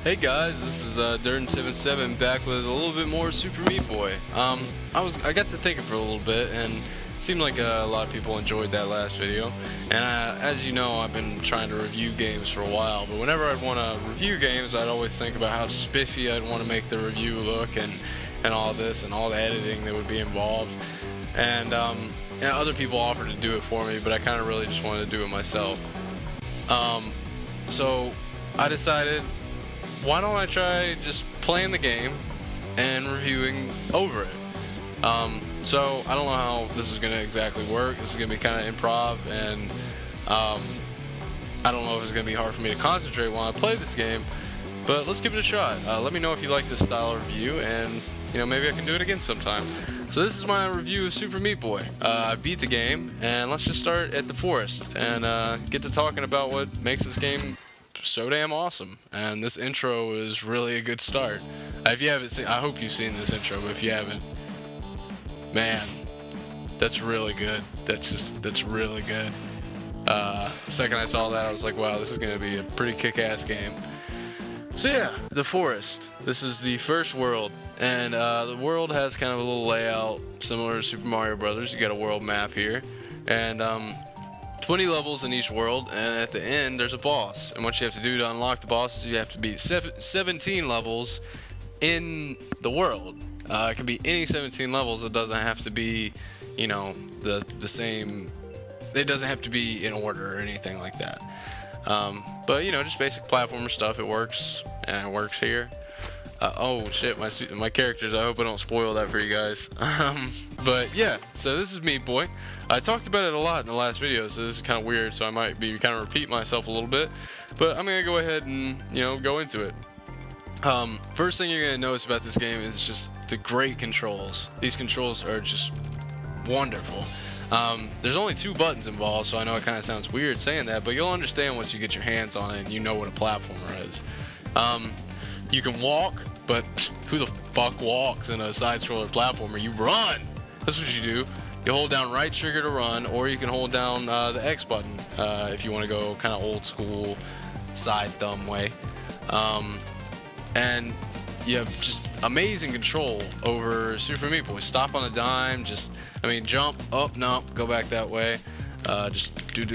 Hey guys, this is Durden77 back with a little bit more Super Meat Boy. I got to thinking for a little bit, and it seemed like a lot of people enjoyed that last video. And as you know, I've been trying to review games for a while, but whenever I'd want to review games, I'd always think about how spiffy I'd want to make the review look, and all this, and all the editing that would be involved. And other people offered to do it for me, but I kind of really just wanted to do it myself. So I decided, why don't I try just playing the game and reviewing over it? So I don't know how this is going to exactly work. This is going to be kind of improv, and I don't know if it's going to be hard for me to concentrate while I play this game, but let's give it a shot. Let me know if you like this style of review, and maybe I can do it again sometime. So this is my review of Super Meat Boy. I beat the game, and let's just start at the forest and get to talking about what makes this game so damn awesome. And this intro is really a good start. If you haven't seen, I hope you've seen this intro, but if you haven't, man, that's really good. That's really good. The second I saw that, I was like, wow, this is gonna be a pretty kick-ass game. So yeah, the forest. This is the first world, and the world has kind of a little layout similar to Super Mario Brothers. You got a world map here, and 20 levels in each world, and at the end there's a boss. And what you have to do to unlock the boss is you have to beat 17 levels in the world. It can be any 17 levels. It doesn't have to be, the same. It doesn't have to be in order or anything like that. But just basic platformer stuff. It works, and it works here. Oh shit, my characters, I hope I don't spoil that for you guys. But yeah, so this is Meat Boy. I talked about it a lot in the last video, so this is kind of weird, so I might be kind of repeat myself a little bit, but I'm gonna go ahead and go into it. First thing you're gonna notice about this game is just the great controls. These controls are just wonderful. There's only 2 buttons involved, so I know it kind of sounds weird saying that, but you'll understand once you get your hands on it and you know what a platformer is. You can walk, but who the fuck walks in a side-scroller platformer? You run! That's what you do. You hold down right trigger to run, or you can hold down the X button if you want to go kind of old school side thumb way. And you have just amazing control over Super Meat Boy. Stop on a dime, jump, up, no, go back that way. Just do.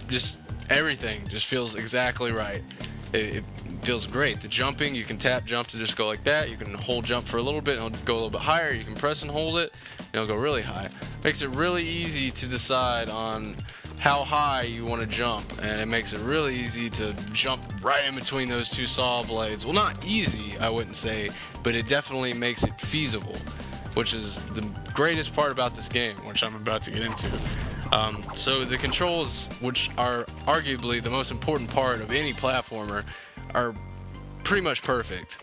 Just everything just feels exactly right. It feels great. The jumping, you can tap jump to just go like that. You can hold jump for a little bit and it'll go a little bit higher. You can press and hold it and it'll go really high. Makes it really easy to decide on how high you want to jump, and it makes it really easy to jump right in between those 2 saw blades. Well, not easy, I wouldn't say, but it definitely makes it feasible, which is the greatest part about this game, which I'm about to get into. So the controls, which are arguably the most important part of any platformer, are pretty much perfect.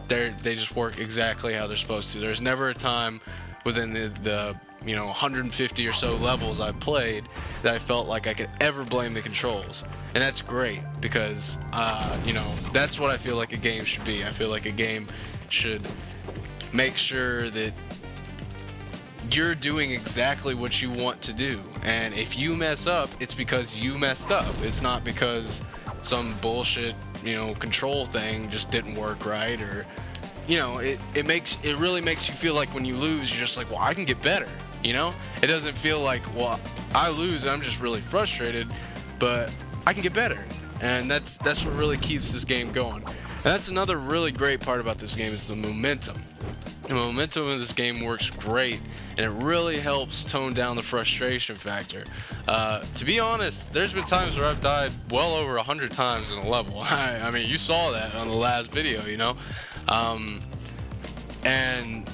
They just work exactly how they're supposed to. There's never a time within the 150 or so levels I've played that I felt like I could ever blame the controls. And that's great, because that's what I feel like a game should be. I feel like a game should make sure that you're doing exactly what you want to do, and if you mess up, it's because you messed up. It's not because some bullshit control thing just didn't work right, or it really makes you feel like when you lose, you're just like, well, I can get better. It doesn't feel like, well, I lose and I'm just really frustrated, but I can get better. And that's what really keeps this game going. And that's another really great part about this game, is the momentum. The momentum of this game works great, and it really helps tone down the frustration factor. To be honest, there's been times where I've died well over 100 times in a level. I mean, you saw that on the last video, and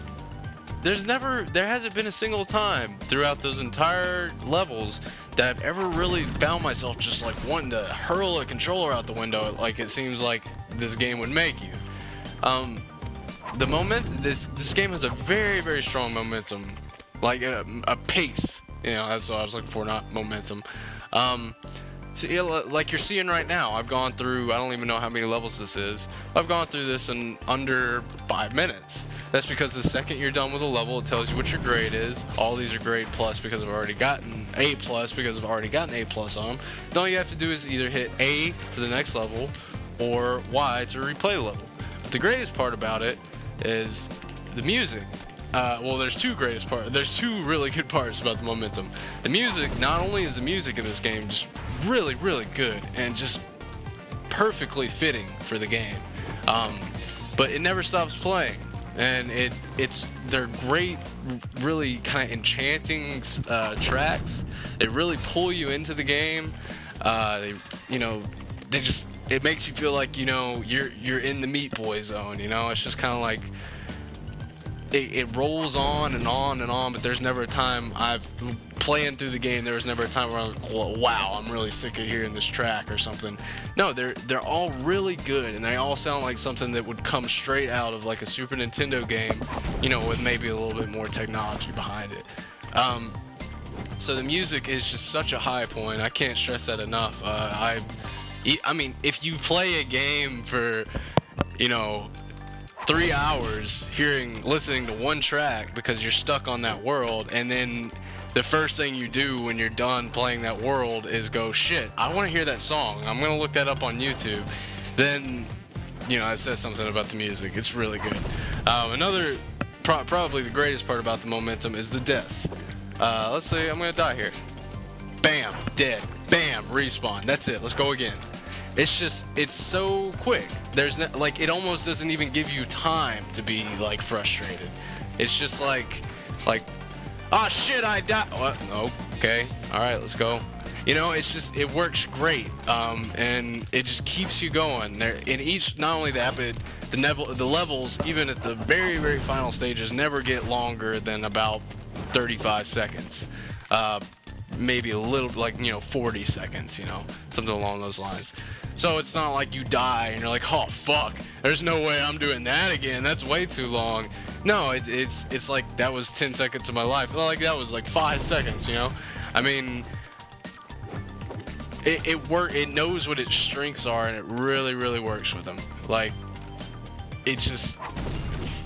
there hasn't been a single time throughout those entire levels that I've ever really found myself just like wanting to hurl a controller out the window, like it seems like this game would make you. This game has a very, very strong momentum, like a pace. That's what I was looking for, not momentum. So, like you're seeing right now, I've gone through, I don't even know how many levels this is. I've gone through this in under 5 minutes. That's because the second you're done with a level, it tells you what your grade is. All these are grade plus because I've already gotten A plus because I've already gotten A plus on them. And all you have to do is either hit A for the next level, or Y to replay the level. But the greatest part about it is the music. Well, there's two really good parts about the momentum. The music, not only is the music in this game just really, really good and just perfectly fitting for the game, but it never stops playing, and they're great, really kind of enchanting tracks. They really pull you into the game. It makes you feel like, you're in the Meat Boy zone. It's just kind of like it rolls on and on and on, but there's never a time playing through the game, there was never a time where I'm like, wow, I'm really sick of hearing this track or something. No, they're all really good, and they all sound like something that would come straight out of like a Super Nintendo game, with maybe a little bit more technology behind it. So the music is just such a high point. I can't stress that enough. I mean, if you play a game for, 3 hours listening to one track because you're stuck on that world, and then the first thing you do when you're done playing that world is go, shit, I want to hear that song, I'm gonna look that up on YouTube, then it says something about the music. It's really good. Another probably the greatest part about the momentum is the deaths. Let's say I'm gonna die here, bam, dead, bam, respawn, that's it, let's go again. It's so quick. There's it almost doesn't even give you time to be like frustrated. It's just like, oh shit, I died. What? Oh, okay, all right, let's go. It works great, and it just keeps you going. Not only that, but the levels, even at the very, very final stages, never get longer than about 35 seconds. Maybe a little, 40 seconds, something along those lines. So it's not like you die and you're like, oh fuck, there's no way I'm doing that again, that's way too long. No, it's like that was 10 seconds of my life. Like that was like 5 seconds, I mean, it knows what its strengths are, and it really, really works with them. Like, it's just,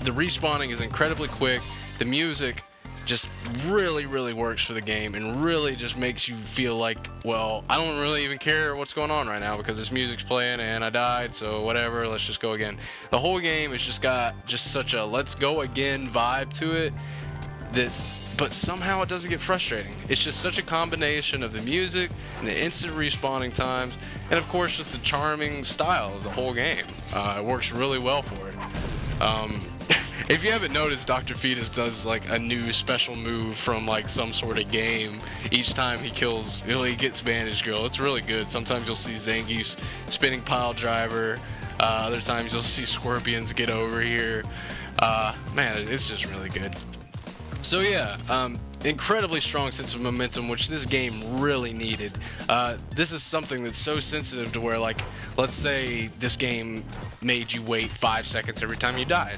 the respawning is incredibly quick. The music just really, really works for the game, and really just makes you feel like, well, I don't really even care what's going on right now because this music's playing and I died, so whatever, let's just go again. The whole game has just got such a let's go again vibe to it, but somehow it doesn't get frustrating. It's just such a combination of the music and the instant respawning times, and of course just the charming style of the whole game. It works really well for it. If you haven't noticed, Dr. Fetus does like a new special move from like some sort of game each time he gets Bandage Girl. It's really good. Sometimes you'll see Zangief's spinning pile driver. Other times you'll see Scorpions get over here. Man, it's just really good. So yeah, incredibly strong sense of momentum, which this game really needed. This is something that's so sensitive to where, like, let's say this game made you wait 5 seconds every time you died.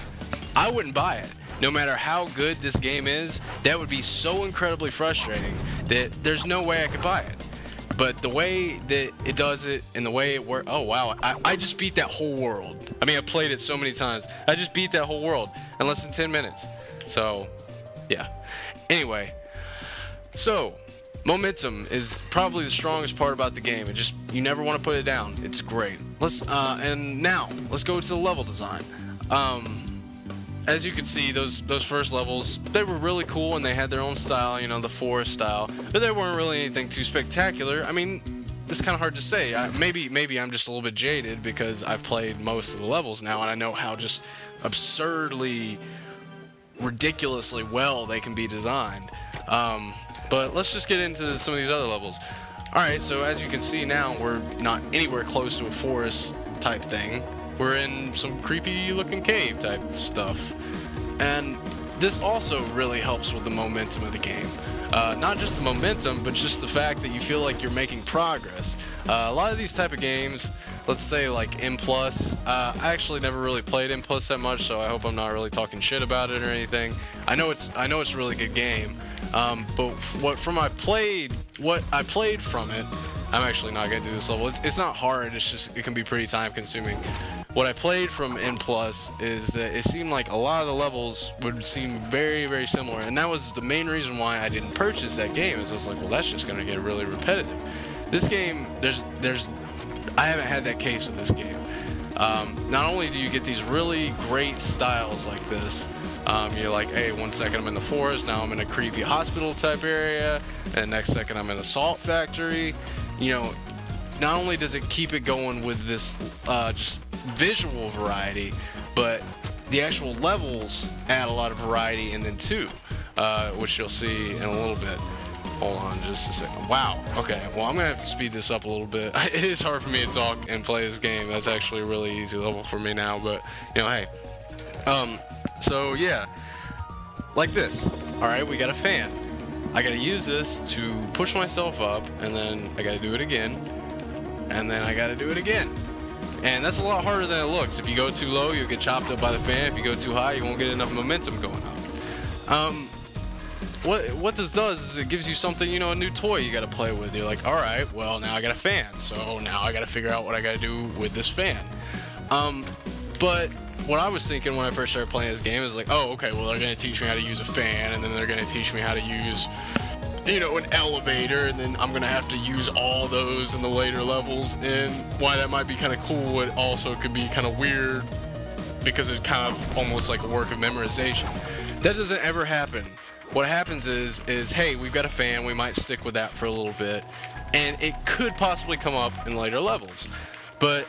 I wouldn't buy it. No matter how good this game is, that would be so incredibly frustrating that there's no way I could buy it. But the way that it does it and the way it works, oh wow, I just beat that whole world. I mean, I played it so many times. I just beat that whole world in less than 10 minutes. So, yeah. Anyway, so momentum is probably the strongest part about the game. You never want to put it down. It's great. And now let's go to the level design. As you can see, those first levels, they were really cool and they had their own style, the forest style, but they weren't really anything too spectacular. I mean, it's kind of hard to say. Maybe I'm just a little bit jaded because I've played most of the levels now and I know how just absurdly, ridiculously well they can be designed. But let's just get into some of these other levels. Alright, so as you can see now, we're not anywhere close to a forest type thing. We're in some creepy looking cave type stuff. And this also really helps with the momentum of the game. Not just the momentum, but just the fact that you feel like you're making progress. A lot of these type of games, let's say like M+, I actually never really played M+ that much, so I hope I'm not really talking shit about it or anything. I know it's a really good game, but what I played from it, I'm actually not gonna do this level. It's not hard. It's just it can be pretty time consuming. What I played from N+ is that it seemed like a lot of the levels would seem very, very similar, and that was the main reason why I didn't purchase that game. Is I was like, well, that's just gonna get really repetitive. This game, I haven't had that case with this game. Not only do you get these really great styles like this, you're like, hey, 1 second I'm in the forest, now I'm in a creepy hospital type area, and next second I'm in a salt factory. You know, not only does it keep it going with this just visual variety, but the actual levels add a lot of variety in them too, which you'll see in a little bit. Hold on just a second. Wow. Okay. Well, I'm gonna have to speed this up a little bit. It is hard for me to talk and play this game. That's actually a really easy level for me now, but you know, hey. So yeah, like this. All right, we got a fan. I gotta use this to push myself up, and then I gotta do it again, and then I gotta do it again. And that's a lot harder than it looks. If you go too low, you'll get chopped up by the fan. If you go too high, you won't get enough momentum going up. What this does is it gives you something, you know, a new toy you got to play with. You're like, all right, well, now I got a fan, so now I got to figure out what I got to do with this fan. But what I was thinking when I first started playing this game is like, oh, okay, well, they're going to teach me how to use a fan, and then they're going to teach me how to use, you know, an elevator, and then I'm going to have to use all those in the later levels. And why that might be kind of cool, it also could be kind of weird because it's kind of almost like a work of memorization. That doesn't ever happen. What happens is hey, we've got a fan, we might stick with that for a little bit, and it could possibly come up in later levels. But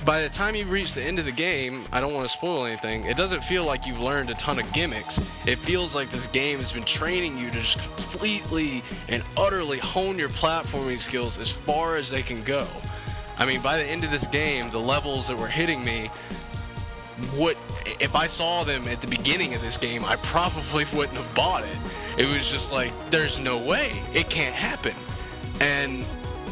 by the time you reach the end of the game, I don't want to spoil anything, it doesn't feel like you've learned a ton of gimmicks. It feels like this game has been training you to just completely and utterly hone your platforming skills as far as they can go. I mean, by the end of this game, the levels that were hitting me, if I saw them at the beginning of this game, I probably wouldn't have bought it. It was just like, there's no way, it can't happen. And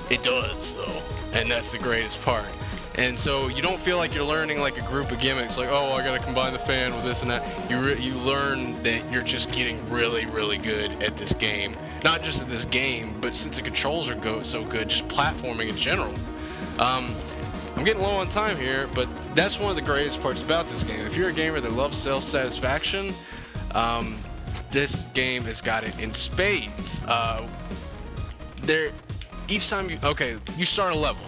it does, though, and that's the greatest part. And so you don't feel like you're learning like a group of gimmicks, like, oh, I gotta combine the fan with this and that. You learn that you're just getting really, really good at this game. Not just at this game, but since the controls are so good, just platforming in general. I'm getting low on time here, but that's one of the greatest parts about this game. If you're a gamer that loves self-satisfaction, this game has got it in spades. Each time you start a level,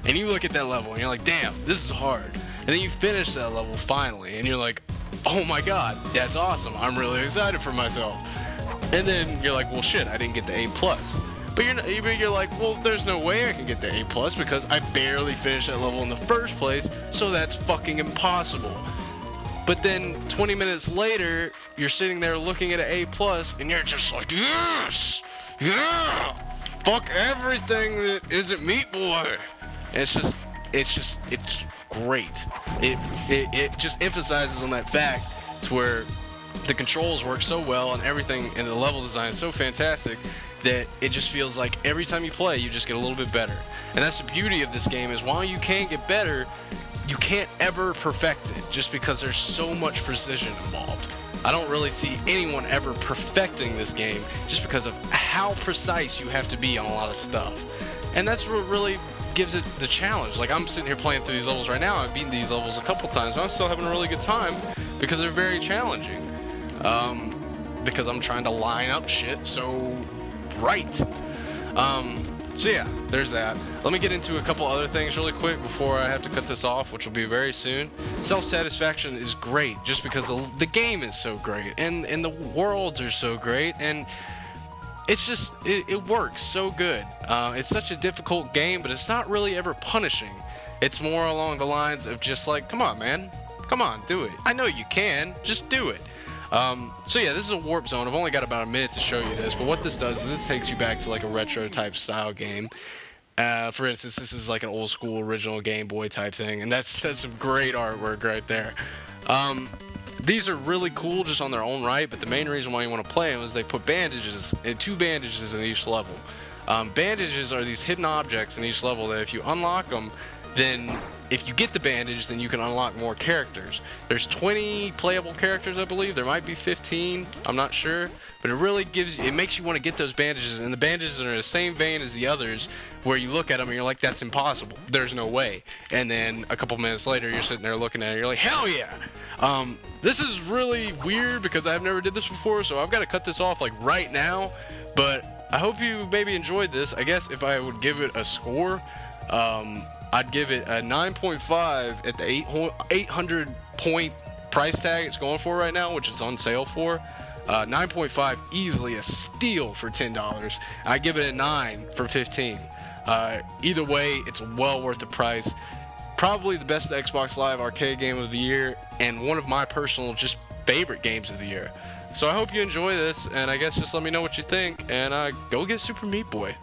and you look at that level, and you're like, damn, this is hard. And then you finish that level finally, and you're like, oh my god, that's awesome. I'm really excited for myself. And then you're like, well, shit, I didn't get the A+. But you're like, well, there's no way I can get the A+ because I barely finished that level in the first place, so that's fucking impossible. But then 20 minutes later, you're sitting there looking at an A+, and you're just like, yes! Yeah! Fuck everything that isn't Meat Boy! And it's great. It just emphasizes on that fact to where the controls work so well and everything, and the level design is so fantastic that it just feels like every time you play, you just get a little bit better. And that's the beauty of this game, is while you can get better, you can't ever perfect it just because there's so much precision involved. I don't really see anyone ever perfecting this game just because of how precise you have to be on a lot of stuff. And that's what really gives it the challenge. Like, I'm sitting here playing through these levels right now. I've beaten these levels a couple times, and I'm still having a really good time because they're very challenging. Because I'm trying to line up shit so right. So yeah, there's that. Let me get into a couple other things really quick before I have to cut this off, which will be very soon. Self-satisfaction is great just because the game is so great, and the worlds are so great, and it's just, it works so good. It's such a difficult game, but it's not really ever punishing. It's more along the lines of just like, come on, man. Come on, do it. I know you can. Just do it. So yeah, this is a warp zone. I've only got about a minute to show you this, but what this does is this takes you back to like a retro type style game. For instance, this is like an old school original Game Boy type thing, and that's some great artwork right there. These are really cool just on their own right, but the main reason why you want to play them is they put bandages, and 2 bandages in each level. Bandages are these hidden objects in each level that if you unlock them, then if you get the bandage, then you can unlock more characters. There's 20 playable characters, I believe. There might be 15. I'm not sure. But it really it makes you want to get those bandages. And the bandages are in the same vein as the others, where you look at them and you're like, that's impossible. There's no way. And then a couple minutes later, you're sitting there looking at it, you're like, hell yeah! This is really weird because I've never did this before, so I've got to cut this off like right now. But I hope you maybe enjoyed this. I guess if I would give it a score, I'd give it a 9.5 at the 800 point price tag it's going for right now, which it's on sale for. 9.5, easily a steal for $10. I give it a 9 for 15. Either way, it's well worth the price. Probably the best Xbox Live Arcade game of the year, and one of my personal just favorite games of the year. So I hope you enjoy this, and I guess just let me know what you think, and go get Super Meat Boy.